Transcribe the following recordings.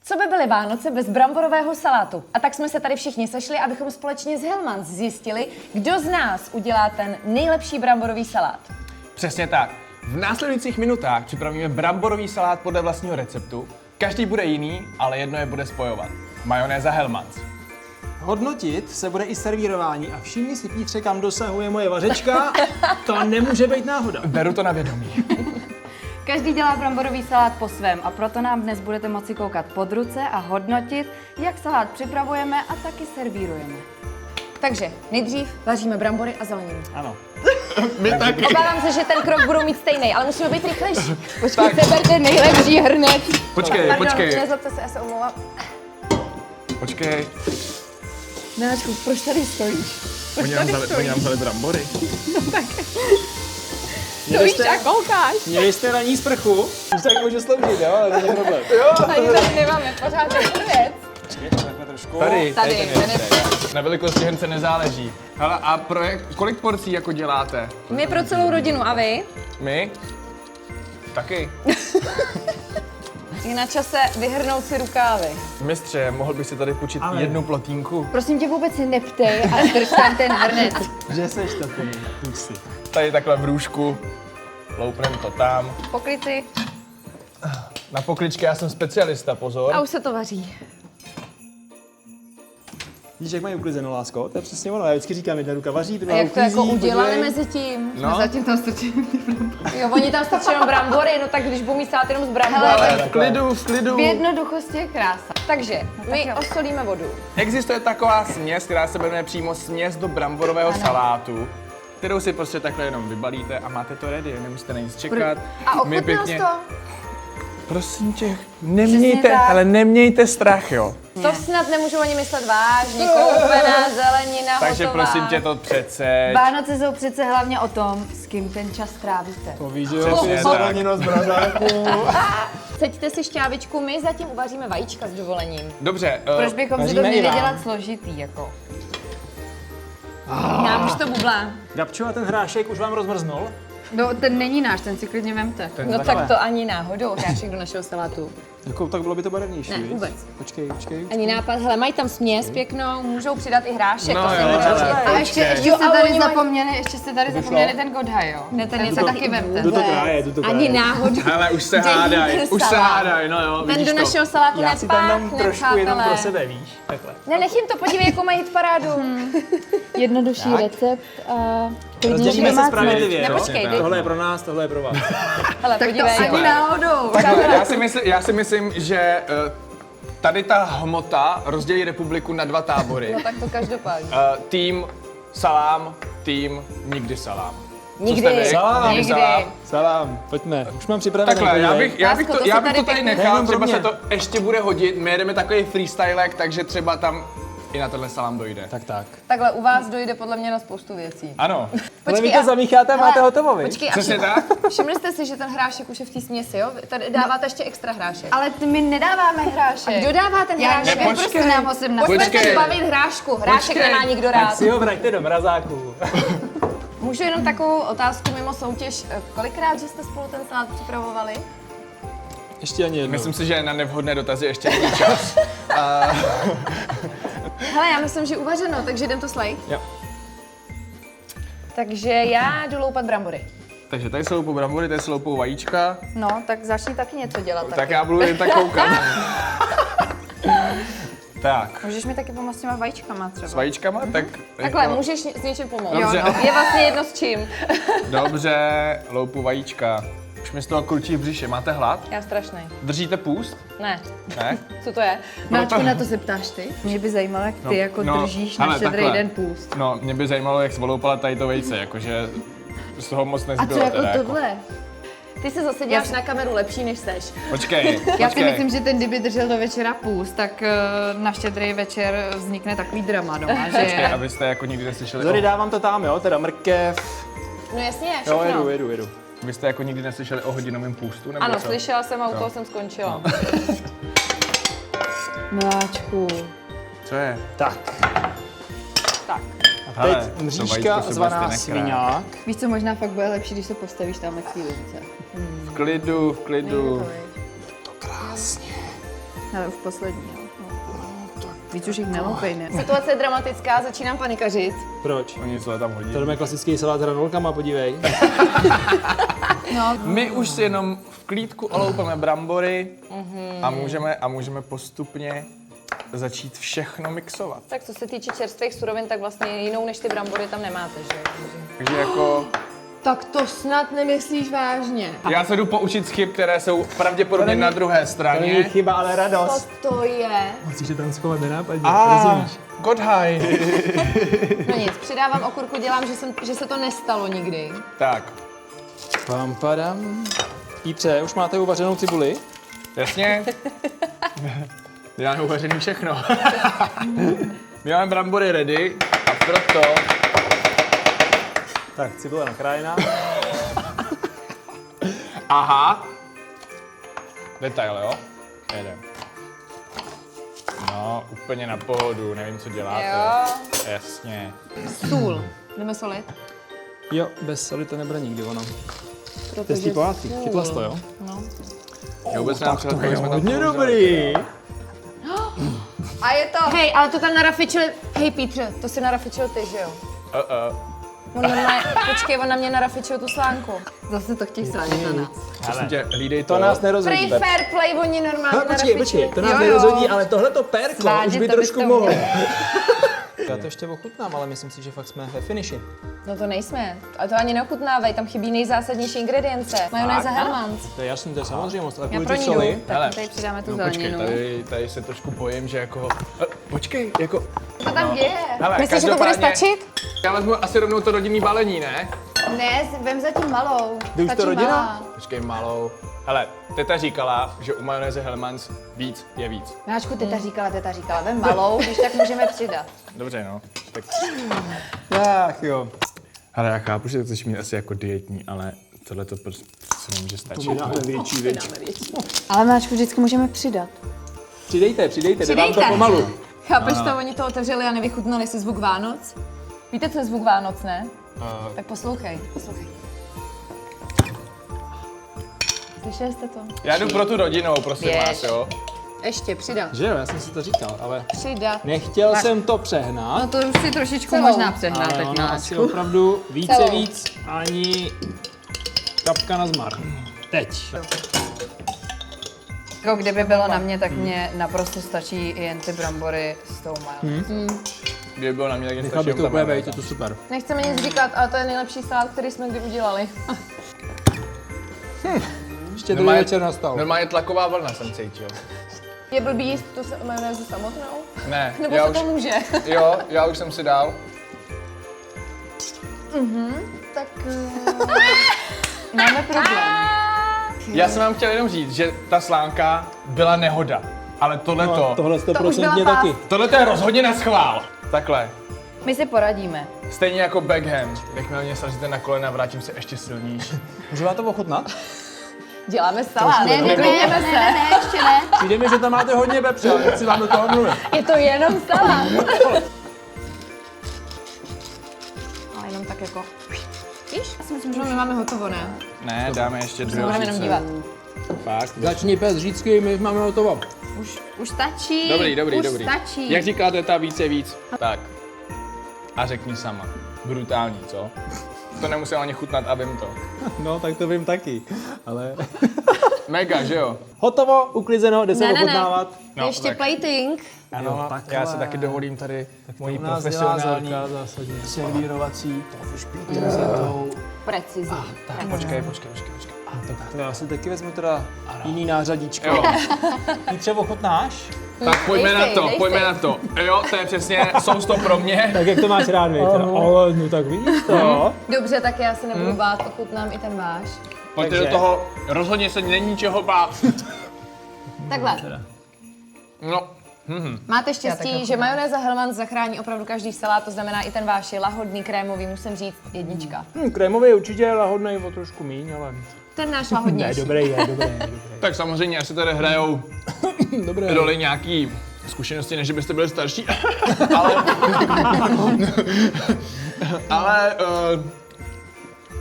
Co by byly Vánoce bez bramborového salátu? A tak jsme se tady všichni sešli, abychom společně s Hellmann's zjistili, kdo z nás udělá ten nejlepší bramborový salát. Přesně tak. V následujících minutách připravíme bramborový salát podle vlastního receptu. Každý bude jiný, ale jedno je bude spojovat. Majonéza Hellmann's. Hodnotit se bude i servírování a všimni si, Pítře, kam dosahuje moje vařečka. To nemůže být náhoda. Beru to na vědomí. Každý dělá bramborový salát po svém a proto nám dnes budete moci koukat pod ruce a hodnotit, jak salát připravujeme a taky servírujeme. Takže nejdřív vaříme brambory a zeleninu. Ano. My taky. Obávám se, že ten krok budou mít stejný, ale musíme být rychlejší. Počkejte, berte nejlepší hrnec. Počkej. Nezlobte se, já se omlouvám. Počkej. Náčku, proč tady stojíš? Oni nám vzali brambory. Stojíš a koukáš. Měli jste ranní sprchu, už tak může sloužit, jo, ale to není problém. Ani tady nemáme pořád ten věc. Počkejte, takhle trošku. Tady. Tady, Na velikosti hrnce nezáleží. Hele, a kolik porcí jako děláte? My pro celou rodinu a vy? My? Taky. Je na čase vyhrnout si rukávy. Mistře, mohl bych si tady půjčit Ale- jednu plotínku? Prosím tě, vůbec si neptej a drž tam ten hrnec. Že seš to ty, půjď si. Tady takhle v růžku. Loupnem to tam. Pokryty Na pokličky já jsem specialista, pozor. a už se to vaří. Víš, jak mají uklizeno, lásko? To je přesně ono, já vždycky říkám, jedna ruka vaří, A druhá jak to jako uklízí, udělali podívej. mezi tím? No, Zatím tam strčím. Jo, oni tam stačí jenom brambory, no tak když budou mít salát jenom z brambory. v klidu. V jednoduchosti je krása. Takže my osolíme vodu. Existuje taková směs, která se jmenuje přímo směs do bramborového salátu, kterou si prostě takhle jenom vybalíte a máte to ready, nemusíte na nic čekat. A My ochutnal jsi to? Prosím tě, tak. ale nemějte strach, jo. To snad nemůžu ani myslet vážně, koupená zelenina, Takže hotová. prosím tě to přece. Vánoce jsou přece hlavně o tom, s kým ten čas trávíte. To víš, že jo, Přesně ty tak. zelenino z brazáku. Seďte si šťávičku, my zatím uvaříme vajíčka s dovolením. Dobře, Proč bychom si to vaříme i měli vám. dělat složitý, jako? Nám už to bublá. Gabčo, a ten hrášek už vám rozmrznul? No, ten není náš, ten si klidně vemte. No tak to ani náhodou, hrášek do našeho salátu. Jako, tak bylo by to barevnější, Ne, viď? vůbec. Počkej. Ani nápad, hele, mají tam směs pěknou, můžou přidat i hrášek. No to se jo, může ale- říct. A ještě Jo, jste ale tady oni mají- zapomněli ten godhaj, jo? Ne, ten je si to taky vemte. Jdu to kraje, jdu to kraje. Ani náhodou. hele, už se Dělí hádaj, ten už se salát. hádaj, no jo, Ten vidíš do to. našeho salátu Já si tam dám nepáchne, trošku jenom pro přátelé. sebe, víš? Takhle. Ne, nech jim to, podívej, jako mají hitparádu. Jednodušší Tak. recept a Rozdělíme se spravedlivě, Ne, jo? počkej, dej. Tohle je pro nás, tohle je pro vás. Hele, Tak to podívej. ani náhodou. Takhle, já si myslím, že tady ta hmota rozdělí republiku na dva tábory. No tak to každopádně. Tým salám, tým nikdy salám. Nikdy. Co jste vy? Salám. Nikdy Nikdy. salám. Salám, pojďme. Už mám připravený. Takhle, já bych Lásko, to to si tady tady nechal, Nejenom třeba pro se mě. to ještě bude hodit. My jedeme takový freestylek, takže třeba tam i na tenhle salám dojde. Tak. Takhle u vás dojde podle mě na spoustu věcí. Ano, Ale vy a- to zamícháte a máte hele, hotovo, viď? Počkej, a přesně tak. všimli jste si, že ten hrášek už je v té směsi, jo? Tady dáváte ještě extra hrášek. Ale my nedáváme hrášek. Kdo dává ten Já hrášek? nevím, počkej. prostě nám ho sem Pojďme nasadit. se bavit hrášku. Hrášek Počkej. nemá nikdo Tak rád. si ho vraťte do mrazáku. Můžu jenom takovou otázku mimo soutěž. Kolikrát, že jste spolu ten salát připravovali? Ještě ani jednou. Myslím si, že na nevhodné dotazy ještě není čas. Hele, já myslím, že uvařeno, takže jdem to slejt. Jo. Takže já jdu loupat brambory. Takže tady se loupou brambory, tady se loupou vajíčka, No, tak začni taky něco dělat. tak já budu jen tak koukat. Tak, Můžeš mi taky pomoct s těma vajíčkama třeba. s vajíčkama, tak... Takhle, jako- můžeš s něčím pomoct. Dobře. Je vlastně jedno s čím. Dobře, loupu vajíčka. Už mi z toho krutí v břiše. Máte hlad? Já strašný. Držíte půst? Ne, Ne? co to je? Náčku, na to se ptáš ty? Mě by zajímalo, jak ty jako držíš na hele, štědrý takhle. den půst. No, mě by zajímalo, jak svoloupala tady to vejce, jakože z toho moc A nezbylo. co jako teda, tohle? Ty se zase děláš na kameru lepší, než seš. Počkej, Já si myslím, že ten kdyby držel do večera půst, tak na štědrý večer vznikne takový drama doma, Počkej, že... abyste jako nikdy neslyšeli Zory, o... dávám to tam, jo? Teda mrkev. No jasně, Jo, všechno. jedu. Vy jste jako nikdy neslyšeli o hodinovém půstu, nebo Ano, co? slyšela jsem a u toho jsem skončila. Miláčku. Co je? Tak. Tak. A Hele, teď to mřížka vajíčko si zvaná vůbec nekráj. sviňák. Víš co, možná fakt bude lepší, když se postavíš tamhle k té lince. V klidu. Ale už poslední, jo. Víc už jich neloupej, ne? Situace je dramatická, začínám panikařit. Proč? Oni co tam hodí. To je klasický salát s hranolkama, podívej. No, My už si jenom v klídku oloupeme brambory a můžeme postupně začít všechno mixovat. Tak co se týče čerstvých surovin, tak vlastně jinou než ty brambory tam nemáte, že jo? Takže jako Tak to snad nemyslíš vážně. já se jdu poučit z chyb, které jsou pravděpodobně na druhé To není straně. chyba, ale radost. Co to je? Musíš je tam schovat nenápadně, A God high. No nic, přidávám okurku, dělám, že se to nestalo nikdy. Tak, Pam, padam. Pítře, už máte uvařenou cibuli? jasně. Děláme uvařený všechno. My máme brambory ready a proto Tak, cibule nakrájená. aha. Detail, jo? Jedem. No, úplně na pohodu, nevím, co děláte. Jo. Jasně. Sůl. Jdeme solit? Jo, bez soli to nebude nikdy ono. Protože Testí pohádky, sůl. chytla jsi to, jo? Já vůbec nám před, jsme tam Hodně použili. dobrý. a je to... Hej, ale to tam narafičil... Hej, Pítře, to si narafičil ty, že jo? On normálně... Počkej, on na mě narafičil tu slánku. Zase to chtějí srát na nás. Prosím tě, hlídej To nás nerozhodí. Prý Pep. fair play, oni normálně No, počkej, to nás Jo, nerozhodí, jo. ale tohleto pérko Svádět, už by to trošku byste mohlo. měli. Já to ještě ochutnám, ale myslím si, že fakt jsme ve finiši. No to nejsme. A to ani neochutnávají, tam chybí nejzásadnější ingredience. Majonéza Hellmann's. To je jasný, to je samozřejmost, ale Já kvůli pro té ní soli. jdu. Hele, Tak tady přidáme tu no počkej, zeleninu. tady se trošku bojím, že jako... Počkej, jako... Co tam děje? Hele, Myslíš, že to bude každopádně- stačit? Já vezmu asi rovnou to rodinný balení, ne? Ne, vem zatím malou. Jde už to Stačí rodina? malá. Počkej, malou. Hele, teta říkala, že u majonézy Hellmann's víc je víc. Máčku, teta říkala, vem malou, když tak můžeme přidat. Dobře, no. Tak... Tak jo. Ale já chápu, že to chceš mít asi jako dietní, ale tohle to prostě si nemůže stačit. Větší věc. Ale Máčku, vždycky můžeme přidat. Přidejte, jde vám to Přidejte. pomalu. Chápeš to, oni to otevřeli a nevychutnali si zvuk Vánoc? Víte, co je zvuk Vánoc, ne? Tak poslouchej. Slyšeli jste to? Já jdu pro tu rodinou, prosím Běž. vás, jo. Ještě, přidat. Že jo, já jsem si to říkal, ale Přidat. nechtěl jsem to přehnat. No to už si trošičku Celou. možná přehnat, Ale tak ono asi Máčku. opravdu více Celou. víc ani kapka na zmar. Teď. Jako kdyby bylo na mě, tak mě naprosto stačí jen ty brambory s tou majonézou. Kdyby bylo na mě, tak mě Nechal stačí bych to ta úplně majonéza. vejít, je to super. Nechceme nic říkat, ale to je nejlepší salát, který jsme kdy udělali. Ještě druhý Normálně- večer nastal. Normálně tlaková vlna jsem cítil. Je blbý jíst tu majonézu samotnou? Ne, Nebo já se už, to může? jo, já už jsem si dal. Tak máme problém. Já jsem vám chtěl jenom říct, že ta slánka byla nehoda. Ale tohleto, No, tohle byla 100% pás. taky. tohleto je rozhodně na schvál. Takhle. My si poradíme. Stejně jako backhand. Jakmile mě srazíte na kolena, vrátím se ještě silnější. Můžu vám to ochutnat? Děláme salát. Ne, ještě ne. Přijde mi, že tam máte hodně vepře, ale nechci vám do toho mluvit. Je to jenom salát. Ale jenom tak jako... Víš? Já si myslím, že my máme hotovo, ne? Ne, dáme ještě dvě Budeme jenom dívat. Fakt. Začni pes řícky, my máme hotovo. Už stačí. Dobrý, už dobrý. stačí. Jak říkáte, ta víc je víc. Tak. A řekni sama. Brutální, co? To nemusím ani chutnat a vím to. No, tak to vím taky, ale... Mega, že jo? Hotovo, uklizeno, jde se ochutnávat. No, Ještě tak- plating. Ano, já si taky dovolím tady moji U nás dělá profesionální... Zelka zásadně. Servírovací, prezentou. Precizní. Počkej. To já si taky vezmu teda jiný nářadíčko. Jo, Ty třeba ochutnáš? tak pojďme Dej na si, to, dej pojďme si. na to. Jo, to je přesně, jsou to pro mě. Tak jak to máš rád, víš? Ale no tak vidíš to. Dobře, tak já se nebudu bát, ochutnám i ten váš. Pojďte Takže- do toho, rozhodně se není čeho bát. Takhle. No, Máte štěstí, že majonéza Hellmann's zachrání opravdu každý salát, to znamená i ten váš je lahodný, krémový, musím říct, jednička. Krémový je určitě lahodnej o trošku míň, ale... Ten náš Ne, lahodnější. dobrý je. tak samozřejmě asi tady hrajou Dobré. roli nějaký zkušenosti, než byste byli starší. ale ale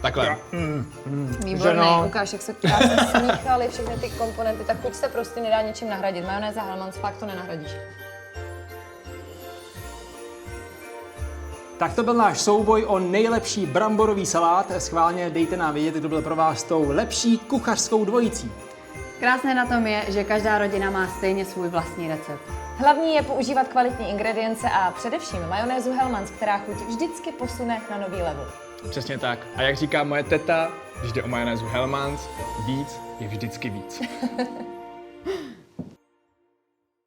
Takhle. Výborný, Ženo. ukáž, jak se krásně smíchaly všechny ty komponenty, tak chuť se prostě nedá ničím nahradit. Majonéz a Hellmann's fakt to nenahradíš. Tak to byl náš souboj o nejlepší bramborový salát. Schválně dejte nám vědět, kdo byl pro vás tou lepší kuchařskou dvojicí. Krásné na tom je, že každá rodina má stejně svůj vlastní recept. Hlavní je používat kvalitní ingredience a především majonézu Hellmann's, která chuť vždycky posune na nový level. Přesně tak. A jak říká moje teta, když jde o majonézu Hellmann's, víc je vždycky víc.